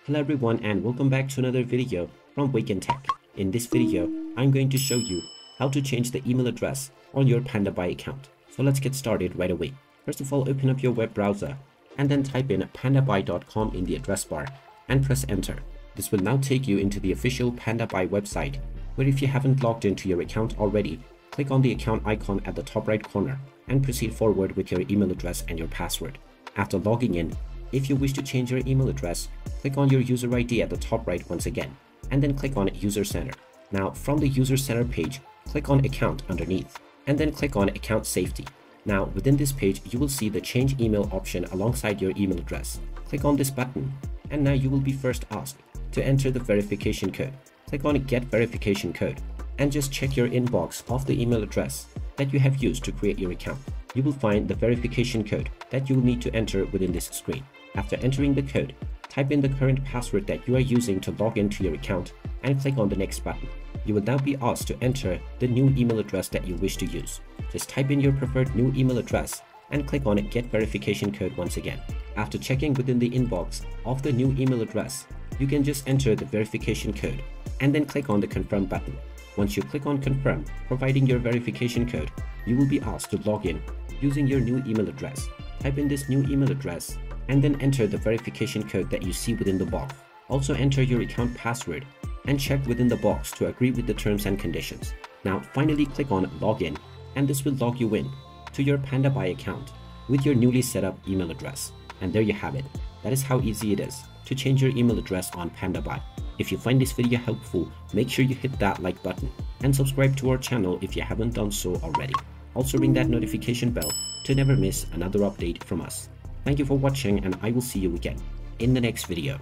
Hello everyone and welcome back to another video from Wake&Tech. In this video, I'm going to show you how to change the email address on your PandaBuy account. So let's get started right away. First of all, open up your web browser and then type in pandabuy.com in the address bar and press enter. This will now take you into the official PandaBuy website, where if you haven't logged into your account already, click on the account icon at the top right corner and proceed forward with your email address and your password. After logging in, if you wish to change your email address, click on your user ID at the top right once again, and then click on User Center. Now from the User Center page, click on Account underneath, and then click on Account Safety. Now within this page, you will see the Change Email option alongside your email address. Click on this button, and now you will be first asked to enter the verification code. Click on Get Verification Code, and just check your inbox of the email address that you have used to create your account. You will find the verification code that you will need to enter within this screen. After entering the code, type in the current password that you are using to log into your account and click on the next button. You will now be asked to enter the new email address that you wish to use. Just type in your preferred new email address and click on Get Verification Code once again. After checking within the inbox of the new email address, you can just enter the verification code and then click on the Confirm button. Once you click on Confirm, providing your verification code, you will be asked to log in using your new email address. Type in this new email address and then enter the verification code that you see within the box. Also enter your account password and check within the box to agree with the terms and conditions. Now finally click on Login, and this will log you in to your PandaBuy account with your newly set up email address. And there you have it. That is how easy it is to change your email address on PandaBuy. If you find this video helpful, make sure you hit that like button and subscribe to our channel if you haven't done so already. Also ring that notification bell to never miss another update from us. Thank you for watching, and I will see you again in the next video.